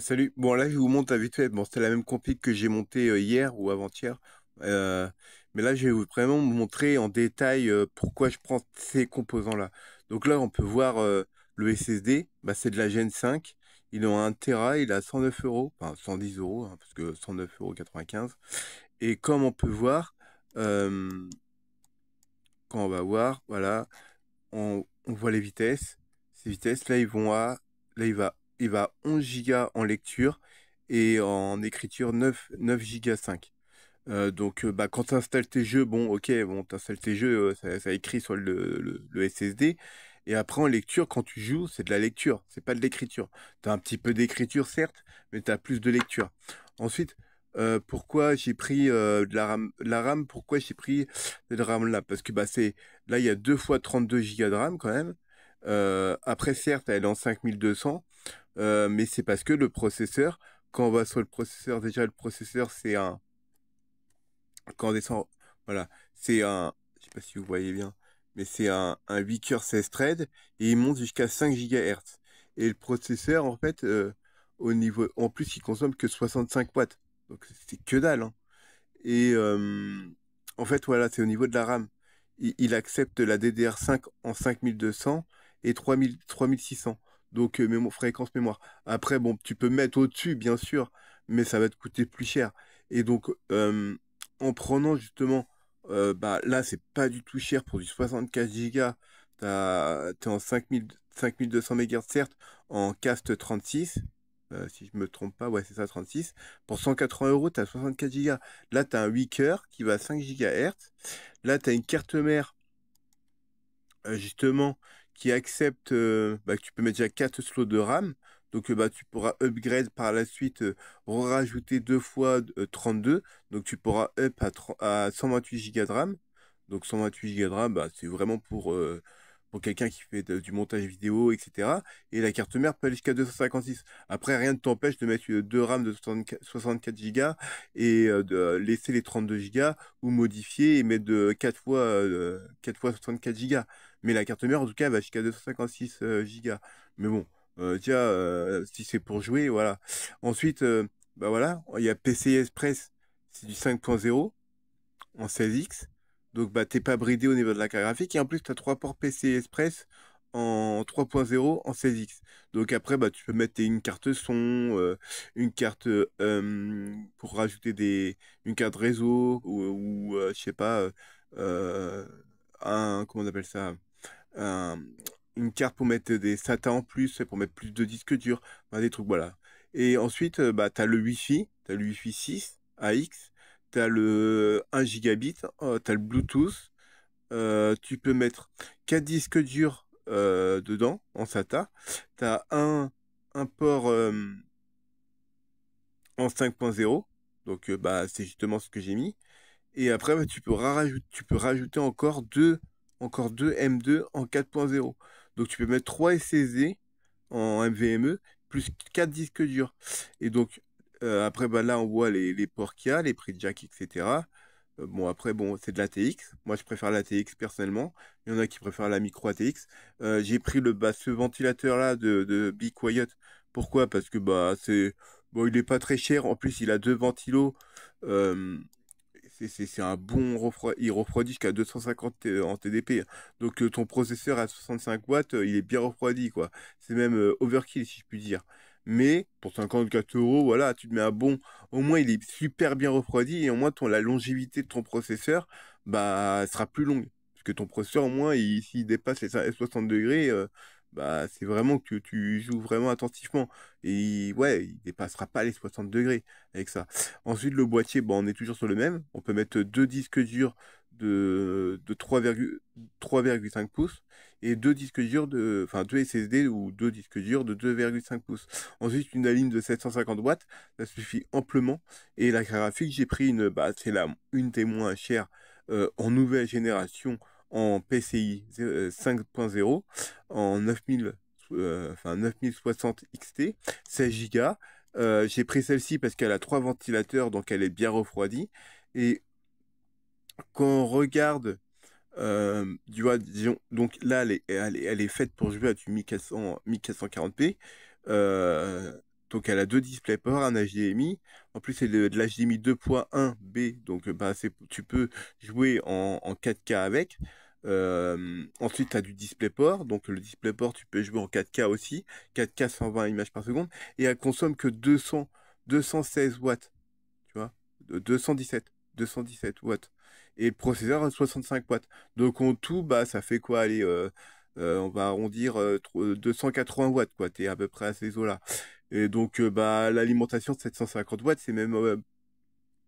Salut. Bon, là, je vous montre vite fait. Bon, c'était la même config que j'ai montée hier ou avant-hier. Euh, mais là, je vais vraiment vous montrer en détail pourquoi je prends ces composants-là. Donc là, on peut voir le SSD. Bah, c'est de la Gen 5. Il est en 1 Tera. Il est à 109 euros. Enfin, 110 euros, hein, parce que 109,95 €. Et comme on peut voir, euh, quand on va voir, voilà, on voit les vitesses. Ces vitesses, là, là, il va à 11 gigas en lecture et en écriture 9 gigas 5. Donc, bah, quand tu installes tes jeux, bon, ok, bon, tu installes tes jeux, ça écrit sur le SSD. Et après, en lecture, quand tu joues, c'est de la lecture, c'est pas de l'écriture. Tu as un petit peu d'écriture, certes, mais tu as plus de lecture. Ensuite, pourquoi j'ai pris de la RAM, pourquoi j'ai pris de la RAM là? Parce que bah, là, il y a 2 fois 32 gigas de RAM quand même. Après, certes, elle est en 5200, mais c'est parce que le processeur, quand on va sur le processeur, déjà, le processeur, quand on descend, voilà, je sais pas si vous voyez bien, mais c'est un 8 cœurs 16 threads et il monte jusqu'à 5 GHz. Et le processeur, en fait, en plus, il consomme que 65 watts. Donc, c'est que dalle, hein. Et en fait, voilà, c'est au niveau de la RAM. Il accepte la DDR5 en 5200 et 3600. Donc, fréquence mémoire. Après, bon, tu peux mettre au-dessus, bien sûr, mais ça va te coûter plus cher. Et donc, en prenant justement, bah, là, c'est pas du tout cher pour du 64 Go. T'es en 5200 MHz, certes, en cast 36. Si je me trompe pas, ouais, c'est ça, 36. Pour 180 euros, t'as 64 Go. Là, tu as un 8 cœurs qui va à 5 GHz. Là, tu as une carte mère, justement, qui accepte bah, que tu peux mettre déjà 4 slots de RAM. Donc, bah, tu pourras upgrade par la suite, rajouter 2 fois 32. Donc, tu pourras up à 128 Go de RAM. Donc, 128 Go de RAM, bah, c'est vraiment pour quelqu'un qui fait du montage vidéo, etc. Et la carte mère peut aller jusqu'à 256. Après, rien ne t'empêche de mettre deux RAM de 64 Go et de laisser les 32 Go ou modifier et mettre de 4 fois 64 Go. Mais la carte mère, en tout cas, va jusqu'à 256 Go. Mais bon, déjà, si c'est pour jouer, voilà. Ensuite, bah voilà, il y a PCI Express, c'est du 5.0 en 16X. Donc, bah, t'es pas bridé au niveau de la carte graphique. Et en plus, tu as trois ports PCI Express en 3.0 en 16X. Donc après, bah, tu peux mettre une carte son, une carte pour rajouter une carte réseau ou je sais pas, euh, comment on appelle ça? Un- une carte pour mettre des SATA en plus, pour mettre plus de disques durs, enfin, des trucs, voilà. Et ensuite, bah, t'as le Wi-Fi 6 AX, t'as le 1 gigabit, t'as le Bluetooth, tu peux mettre 4 disques durs dedans, en SATA, t'as un port en 5.0, donc bah, c'est justement ce que j'ai mis. Et après, bah, tu peux rajouter encore deux M2 en 4.0. Donc tu peux mettre 3 SSD en NVMe plus 4 disques durs. Et donc après, bah, là, on voit les ports qu'il y a, les prix de jack, etc. Bon, après, bon, c'est de l'ATX. Moi, je préfère l'ATX personnellement. Il y en a qui préfèrent la micro ATX. J'ai pris ce ventilateur-là de Be Quiet. Pourquoi? Parce que bah c'est bon, il est pas très cher. En plus, il a deux ventilos. Euh, c'est un bon refroidi. Il refroidit jusqu'à 250 en TDP. Donc ton processeur à 65 watts, il est bien refroidi, quoi. C'est même overkill, si je puis dire. Mais pour 54 euros, voilà, tu te mets un bon. Au moins, il est super bien refroidi et au moins, la longévité de ton processeur, bah, sera plus longue. Parce que ton processeur, au moins, s'il dépasse les 60 degrés, bah, c'est vraiment que tu joues vraiment attentivement. Et ouais, il dépassera pas les 60 degrés avec ça. Ensuite, le boîtier, bon, on est toujours sur le même. On peut mettre deux disques durs de 3,5 pouces et deux disques durs enfin, deux SSD ou deux disques durs de 2,5 pouces. Ensuite, une ligne de 750 watts, ça suffit amplement. Et la carte graphique, j'ai pris bah, c'est une des moins chères en nouvelle génération en PCI 5.0 en 9000, enfin 9060 XT, 16 Go. J'ai pris celle-ci parce qu'elle a trois ventilateurs, donc elle est bien refroidie. Et quand on regarde, tu vois, donc là, elle est faite pour jouer à du 1440p. Donc elle a deux DisplayPort, un HDMI. En plus, c'est de l'HDMI 2.1B. Donc bah, tu peux jouer en 4K avec. Ensuite, tu as du DisplayPort. Donc le DisplayPort, tu peux jouer en 4K aussi. 4K 120 images par seconde. Et elle consomme que 216 watts. Tu vois? 217 watts. Et le processeur, 65 watts. Donc en tout, bah, ça fait quoi? Allez, on va arrondir 280 watts, quoi. T'es à peu près à ces eaux-là. Et donc, bah, l'alimentation de 750 watts, c'est même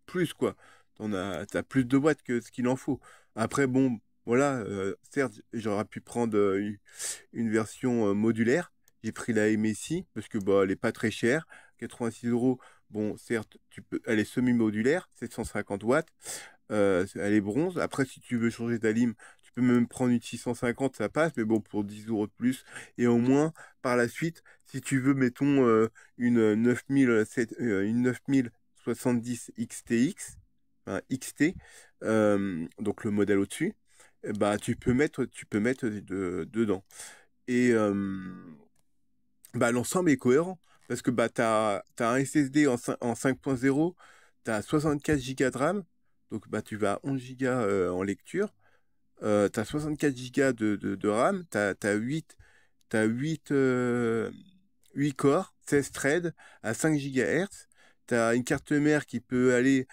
plus, quoi. T'as plus de watts que ce qu'il en faut. Après, bon, voilà, certes, j'aurais pu prendre une version modulaire. J'ai pris la MSI parce que bah, elle est pas très chère. 86 euros. Bon, certes, elle est semi-modulaire, 750 watts. Elle est bronze. Après, si tu veux changer d'alim, tu peux même prendre une 650, ça passe, mais bon, pour 10 euros de plus. Et au moins, par la suite, si tu veux, mettons, une 9070 XTX, enfin, XT, donc le modèle au-dessus, bah, tu peux mettre dedans. Et bah, l'ensemble est cohérent. Parce que bah, tu as un SSD en 5.0, tu as 64 Go de RAM, donc bah, tu vas à 11 Go en lecture. Tu as 64 Go de RAM, tu as 8 corps, 16 threads à 5 GHz. Tu as une carte mère qui peut aller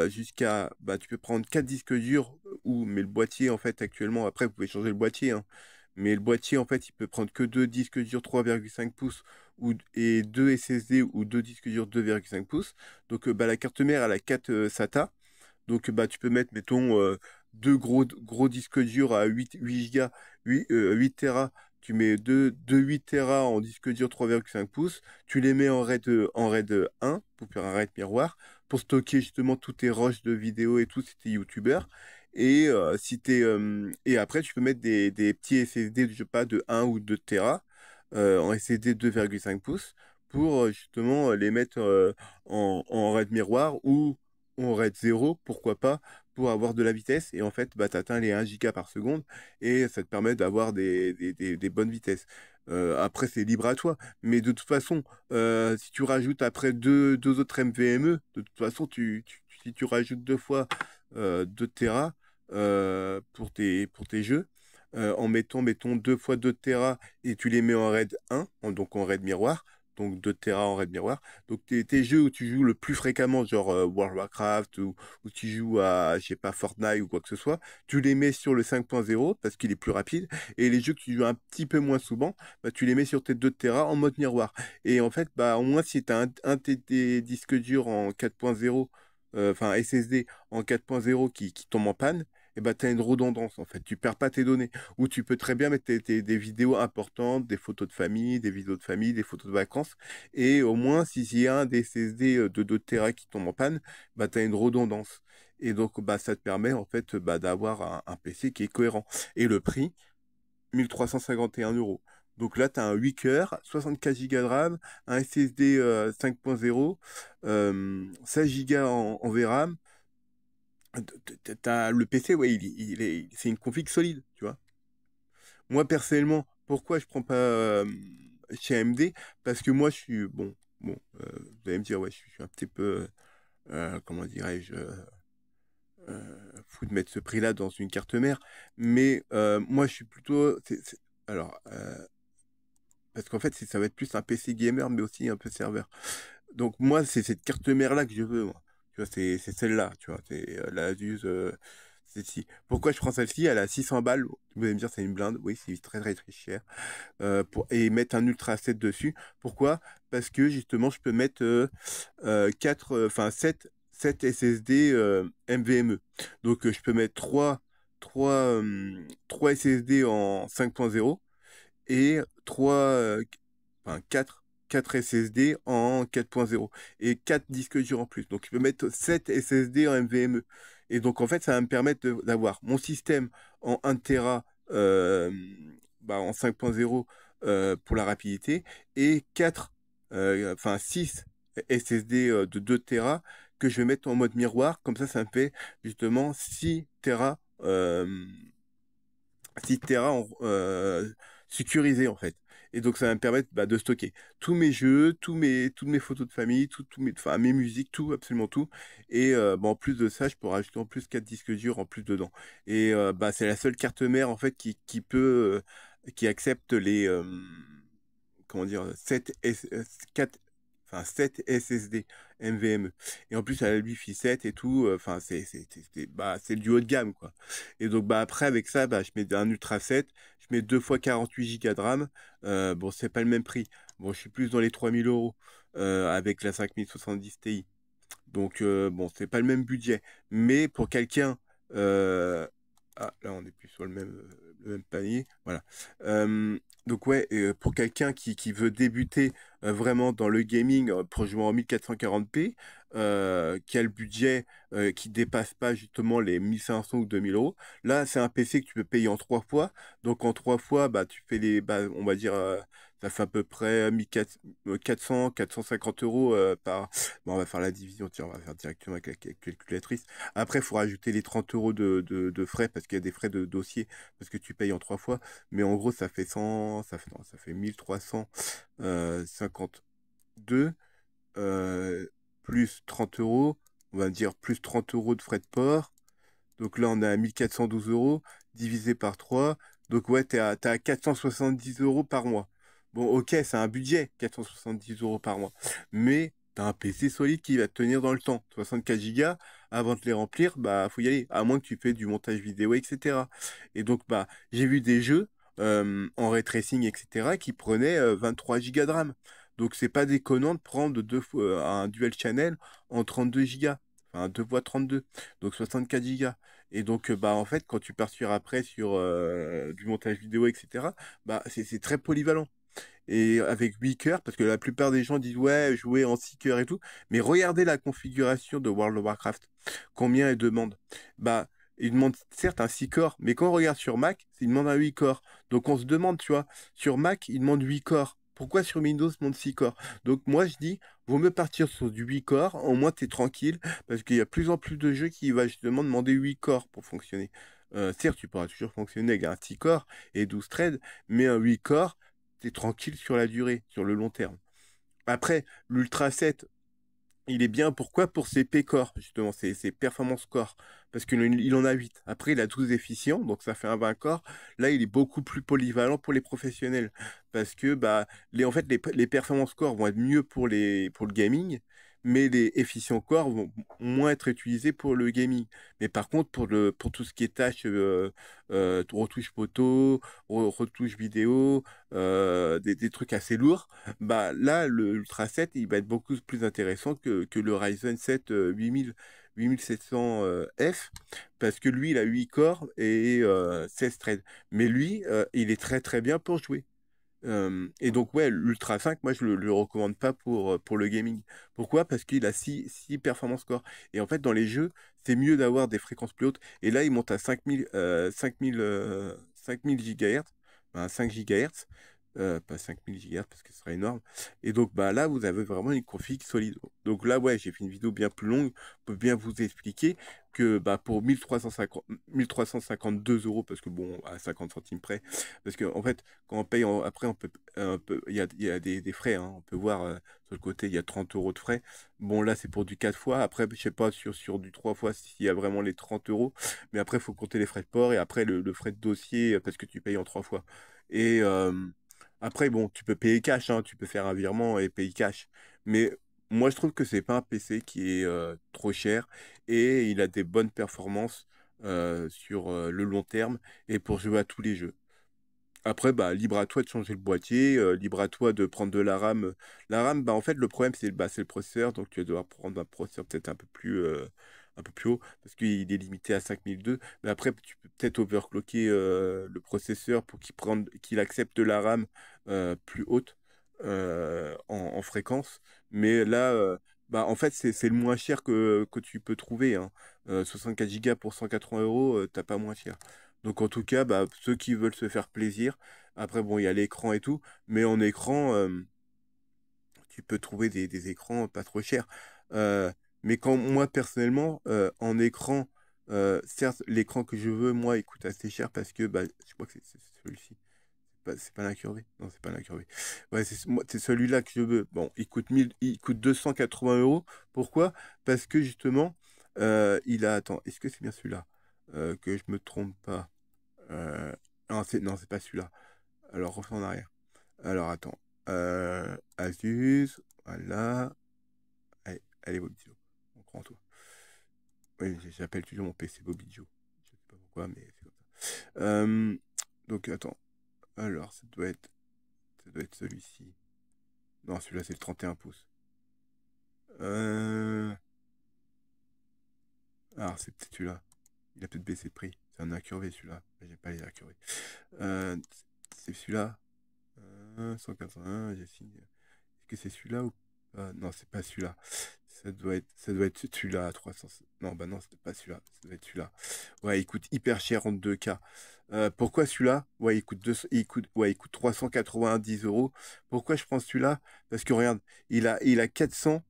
jusqu'à... Bah, tu peux prendre 4 disques durs, mais le boîtier, en fait, actuellement, après, vous pouvez changer le boîtier, hein. Mais le boîtier, en fait, il peut prendre que 2 disques durs 3,5 pouces et 2 SSD ou 2 disques durs 2,5 pouces. Donc, bah, la carte mère, elle a 4 SATA. Donc, bah, tu peux mettre, mettons, deux gros disques durs à 8 Go, 8 Tera. Tu mets deux 8 Tera en disque dur 3,5 pouces. Tu les mets en RAID 1 pour faire un RAID miroir pour stocker justement tous tes rushs de vidéos et tout si t'es youtubeur. Et après, tu peux mettre des petits SSD, je sais pas, de 1 ou 2 Tera en SSD 2,5 pouces pour justement les mettre en RAID miroir ou on raid 0, pourquoi pas, pour avoir de la vitesse. Et en fait, bah, tu atteins les 1 giga par seconde et ça te permet d'avoir des bonnes vitesses. Après, c'est libre à toi. Mais de toute façon, si tu rajoutes après deux autres NVMe, de toute façon, si tu rajoutes deux fois 2 Tera pour tes jeux, en mettant, mettons, 2 fois 2 Tera et tu les mets en RAID 1, donc en RAID miroir, donc 2 Tera en RAID miroir. Donc tes jeux où tu joues le plus fréquemment, genre World of Warcraft ou où tu joues à, je sais pas, Fortnite ou quoi que ce soit, tu les mets sur le 5.0 parce qu'il est plus rapide. Et les jeux que tu joues un petit peu moins souvent, bah, tu les mets sur tes 2 Tera en mode miroir. Et en fait, bah, au moins si tu as un de tes disques durs en 4.0, enfin SSD en 4.0 qui tombe en panne, et bah, tu as une redondance en fait. Tu perds pas tes données. Ou tu peux très bien mettre des vidéos importantes, des photos de famille, des vidéos de famille, des photos de vacances. Et au moins, s'il y a un des SSD de 2 Tera qui tombe en panne, bah, tu as une redondance. Et donc, bah, ça te permet en fait bah, d'avoir un PC qui est cohérent. Et le prix, 1351 euros. Donc là, tu as un 8 cœurs, 64 Go de RAM, un SSD 5.0, 16 Go en VRAM. Le PC, ouais, c'est une config solide, tu vois. Moi, personnellement, pourquoi je prends pas chez AMD? Parce que moi, je suis, bon, vous allez me dire, ouais, je suis un petit peu, comment dirais-je, fou de mettre ce prix-là dans une carte mère. Mais moi, je suis plutôt, alors, parce qu'en fait, ça va être plus un PC gamer, mais aussi un peu serveur. Donc moi, c'est cette carte mère-là que je veux, moi. Tu vois, c'est celle-là, tu vois. C'est la Asus, celle-ci. Pourquoi je prends celle-ci? Elle a 600 balles. Vous allez me dire, c'est une blinde. Oui, c'est très, très, très cher. Et mettre un Ultra 7 dessus. Pourquoi? Parce que justement, je peux mettre 7 SSD NVMe. Donc, je peux mettre 3 SSD en 5.0 et 4 SSD en 4.0 et 4 disques durs en plus. Donc, je peux mettre 7 SSD en NVMe. Et donc, en fait, ça va me permettre d'avoir mon système en 1 Tera bah, en 5.0 pour la rapidité et 6 SSD de 2 Tera que je vais mettre en mode miroir. Comme ça me fait justement 6 Tera, 6 Tera sécurisé en fait. Et donc, ça va me permettre de stocker tous mes jeux, toutes mes photos de famille, enfin, mes musiques, tout, absolument tout. Et en plus de ça, je peux rajouter en plus 4 disques durs en plus dedans. Et c'est la seule carte mère en fait qui accepte les comment dire 4 enfin 7 SSD NVMe. Et en plus, elle a le Wi-Fi 7 et tout. Enfin, c'est du haut de gamme, quoi. Et donc, après, avec ça, je mets un Ultra 7, je mets 2 fois 48 Go de RAM. Bon, c'est pas le même prix. Bon, je suis plus dans les 3 000 € avec la 5070 Ti. Donc, bon, c'est pas le même budget. Mais pour quelqu'un. Ah, là, on est plus sur le même panier. Voilà. Donc, ouais, pour quelqu'un qui veut débuter vraiment dans le gaming pour jouer en 1440p, qui a le budget qui dépasse pas justement les 1500 ou 2000 €, là, c'est un PC que tu peux payer en 3 fois. Donc, en 3 fois, tu fais on va dire, ça fait à peu près 1400, 450 € par. Bon, on va faire la division, tiens, on va faire directement avec la calculatrice. Après, il faut rajouter les 30 € de frais parce qu'il y a des frais de dossier parce que tu payes en 3 fois. Mais en gros, ça fait 100, non, ça fait 1352 plus 30 €. On va dire plus 30 € de frais de port. Donc là, on est à 1412 € divisé par 3. Donc ouais, t'es à 470 € par mois. Bon, ok, c'est un budget, 470 € par mois. Mais t'as un PC solide qui va te tenir dans le temps. 64 Go, avant de les remplir, faut y aller. À moins que tu fais du montage vidéo, etc. Et donc, j'ai vu des jeux en ray tracing, etc., qui prenaient 23 Go de RAM. Donc, c'est pas déconnant de prendre un dual channel en 32 Go. Enfin, 2 fois 32. Donc, 64 Go. Et donc, en fait, quand tu pars après sur du montage vidéo, etc., c'est très polyvalent. Et avec 8 cœurs, parce que la plupart des gens disent, ouais, jouer en 6 cœurs et tout. Mais regardez la configuration de World of Warcraft. Combien elle demande? Il demande certes un 6 corps, mais quand on regarde sur Mac, il demande un 8 corps. Donc on se demande, tu vois, sur Mac, il demande 8 corps. Pourquoi sur Windows, il demande 6 corps? Donc moi, je dis, vaut mieux partir sur du 8 corps, au moins tu es tranquille, parce qu'il y a de plus en plus de jeux qui vont justement demander 8 corps pour fonctionner. Certes, tu pourras toujours fonctionner avec un 6 corps et 12 threads, mais un 8 corps, tu es tranquille sur la durée, sur le long terme. Après, l'Ultra 7, il est bien, pourquoi? Pour ses P-Core, justement, ses performance core. Parce qu'il en a 8. Après, il a 12 efficients, donc ça fait un 20 core. Là, il est beaucoup plus polyvalent pour les professionnels. Parce que en fait, les performance core vont être mieux pour le gaming, mais les efficients core vont moins être utilisés pour le gaming. Mais par contre, pour tout ce qui est tâches, retouches photo, retouches vidéo, des trucs assez lourds, là, le Ultra 7, il va être beaucoup plus intéressant que le Ryzen 7 8700F, parce que lui, il a 8 corps et 16 threads. Mais lui, il est très très bien pour jouer. Et donc, ouais, l'Ultra 5, moi, je le recommande pas pour le gaming. Pourquoi? Parce qu'il a 6 performance core. Et en fait, dans les jeux, c'est mieux d'avoir des fréquences plus hautes. Et là, il monte à 5000 GHz, 5 GHz, pas 5000 GHz parce que ce serait énorme. Et donc, là, vous avez vraiment une config solide. Donc là, ouais, j'ai fait une vidéo bien plus longue pour bien vous expliquer que pour 1352 €, parce que bon, à 50 centimes près, parce que en fait, quand on paye, après, il y a des frais, hein. On peut voir sur le côté, il y a 30 € de frais. Bon, là, c'est pour du 4 fois. Après, je sais pas sur du 3 fois s'il y a vraiment les 30 €. Mais après, il faut compter les frais de port et après le frais de dossier parce que tu payes en 3 fois. Et après, bon, tu peux payer cash, hein. Tu peux faire un virement et payer cash. Mais moi, je trouve que c'est pas un PC qui est trop cher et il a des bonnes performances sur le long terme et pour jouer à tous les jeux. Après, libre à toi de changer le boîtier, libre à toi de prendre de la RAM. La RAM, en fait, le problème, c'est le processeur. Donc, tu vas devoir prendre un processeur peut-être un peu plus haut parce qu'il est limité à 5002. Mais après, tu peux peut-être overclocker le processeur pour qu'il accepte la RAM plus haute en fréquence. Mais là, en fait, c'est le moins cher que tu peux trouver, hein. 64 Go pour 180 €, t'as pas moins cher. Donc en tout cas, ceux qui veulent se faire plaisir, après bon, il y a l'écran et tout, mais en écran, tu peux trouver des écrans pas trop chers. Mais quand moi personnellement, en écran, certes, l'écran que je veux, moi, il coûte assez cher parce que je crois que c'est celui-ci. c'est pas l'incurvé. Non, c'est pas l'incurvé. Ouais, c'est celui-là que je veux. Bon, il coûte 280 euros. Pourquoi? Parce que justement, il a. Attends, est-ce que c'est bien celui-là? Que je me trompe pas. Non, c'est pas celui-là. Alors, refais en arrière. Alors, attends. Asus, voilà. Allez, Bobidio. On croit en toi. Oui, j'appelle toujours mon PC Bobidio. Je sais pas pourquoi, mais c'est comme ça. Donc, attends. Alors, ça doit être celui-ci. Non, celui-là, c'est le 31 pouces. Euh... Alors, c'est peut-être celui-là. Il a peut-être baissé de prix. C'est un incurvé, celui-là. J'ai pas les incurvés. Euh, c'est celui-là. 181, j'ai signé. Est-ce que c'est celui-là ou pas? Non, c'est pas celui-là. Ça doit être celui-là à 300. Non, bah non, c'était pas celui-là. Ça doit être celui-là. Ouais, il coûte hyper cher en 2K. Pourquoi celui-là? Ouais, il coûte 390 euros. Pourquoi je prends celui-là? Parce que regarde, il a 400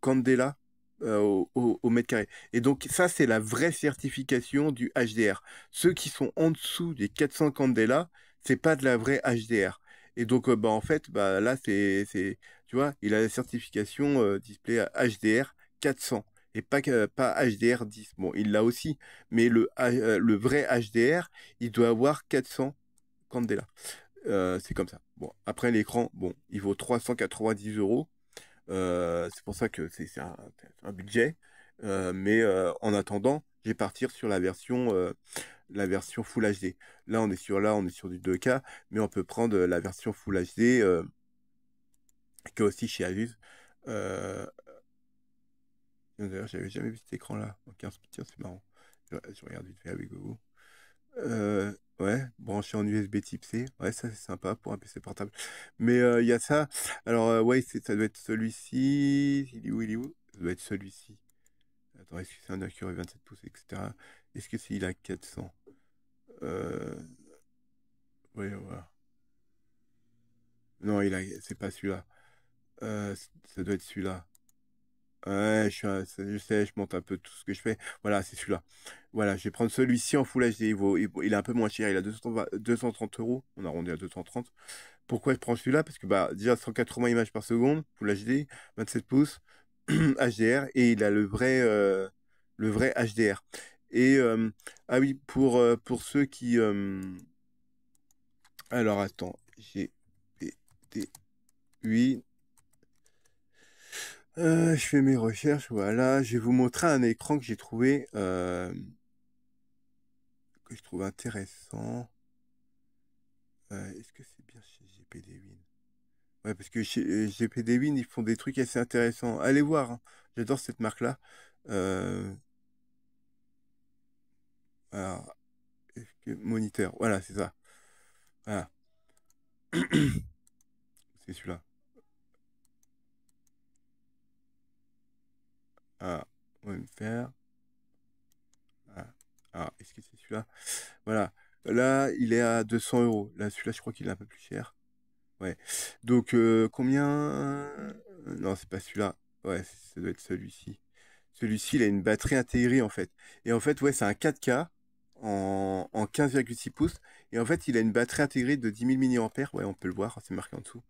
Candela au mètre carré. Et donc, ça, c'est la vraie certification du HDR. Ceux qui sont en dessous des 400 Candela, c'est pas de la vraie HDR. Et donc, bah, en fait, bah, là, tu vois, il a la certification display HDR 400 et pas HDR 10. Bon, il l'a aussi, mais le vrai HDR, il doit avoir 400 Candela. C'est comme ça. Bon, après, l'écran, bon, il vaut 390 euros. C'est pour ça que c'est un budget. Mais en attendant, je vais partir sur la version Full HD. Là, on est sur du 2K, mais on peut prendre la version Full HD qui est aussi chez Asus. Euh, D'ailleurs, j'avais jamais vu cet écran-là. Ok, tiens, c'est marrant. Je regarde vite fait avec vous. Ouais, branché en USB type C. Ouais, ça c'est sympa pour un PC portable. Mais il y a ça. Alors, ouais, ça doit être celui-ci. Il est où? Ça doit être celui-ci. Attends, est-ce que c'est un Acura 27 pouces, etc. Est-ce que c'est il a 400? Euh... Ouais, voilà. Non, c'est pas celui-là. Ça doit être celui-là. Ouais, je sais, je monte un peu tout ce que je fais. Voilà, c'est celui-là. Voilà, je vais prendre celui-ci en Full HD. Il est un peu moins cher. Il a 230 euros. On a arrondi à 230. Pourquoi je prends celui-là? Parce que bah, déjà 180 images par seconde, Full HD, 27 pouces, HDR, et il a le vrai HDR. Et ah oui, pour ceux qui... alors attends, oui. Je fais mes recherches, voilà. Je vais vous montrer un écran que je trouve intéressant. Est-ce que c'est bien chez GPD Win? Ouais, parce que chez GPD Win, ils font des trucs assez intéressants. Allez voir, hein. J'adore cette marque-là. Euh, alors, moniteur, voilà, c'est ça. Voilà, c'est celui-là. Ah, on va me faire. Ah, est-ce que c'est celui-là? Voilà. Là, il est à 200 euros. Là, celui-là, je crois qu'il est un peu plus cher. Ouais. Donc, combien? Non, c'est pas celui-là. Ouais, ça doit être celui-ci. Celui-ci, il a une batterie intégrée, en fait. Et en fait, ouais, c'est un 4K en 15,6 pouces. Et en fait, il a une batterie intégrée de 10 000 mAh. Ouais, on peut le voir, c'est marqué en dessous.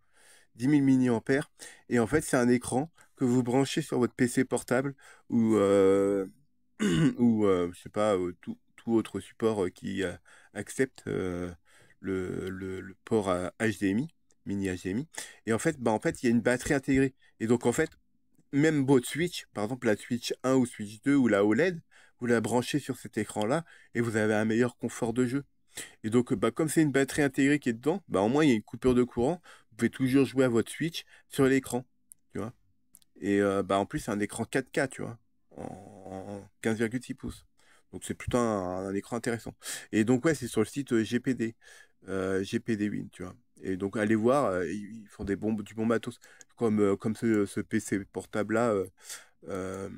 10 000 mAh. Et en fait, c'est un écran que vous branchez sur votre PC portable ou, je sais pas, tout autre support qui accepte le port HDMI, mini HDMI. Et en fait, il y a une batterie intégrée. Et donc, en fait, même votre Switch, par exemple la Switch 1 ou Switch 2 ou la OLED, vous la branchez sur cet écran-là et vous avez un meilleur confort de jeu. Et donc, bah, comme c'est une batterie intégrée qui est dedans, bah, au moins il y a une coupure de courant. Vous pouvez toujours jouer à votre Switch sur l'écran, tu vois. Et bah, en plus, c'est un écran 4K, tu vois, en 15,6 pouces. Donc, c'est plutôt un écran intéressant. Et donc, ouais, c'est sur le site GPD Win, tu vois. Et donc, allez voir, ils font du bon matos, comme ce PC portable-là, euh,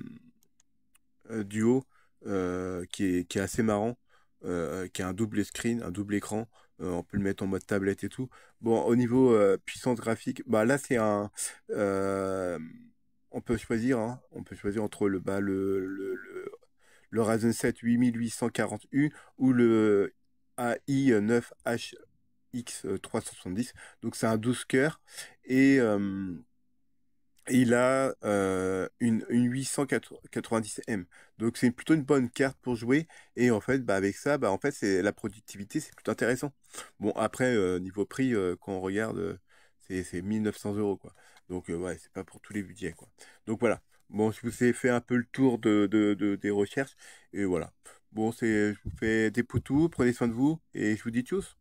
Duo, qui est assez marrant, qui a un double screen, un double écran. On peut le mettre en mode tablette et tout. Bon, au niveau puissance graphique, bah là c'est euh, on peut choisir, hein, entre le Ryzen 7 8840U ou le AI9H. X370. Donc c'est un 12 cœurs et il a une 890M. Donc c'est plutôt une bonne carte pour jouer. Et en fait, bah, avec ça, bah, en fait, c'est la productivité, c'est plutôt intéressant. Bon, après, niveau prix, quand on regarde, c'est 1900 € quoi. Donc ouais, c'est pas pour tous les budgets quoi. Donc voilà. Bon, je vous ai fait un peu le tour des recherches. Et voilà. Bon, je vous fais des poutous, prenez soin de vous et je vous dis tchuss.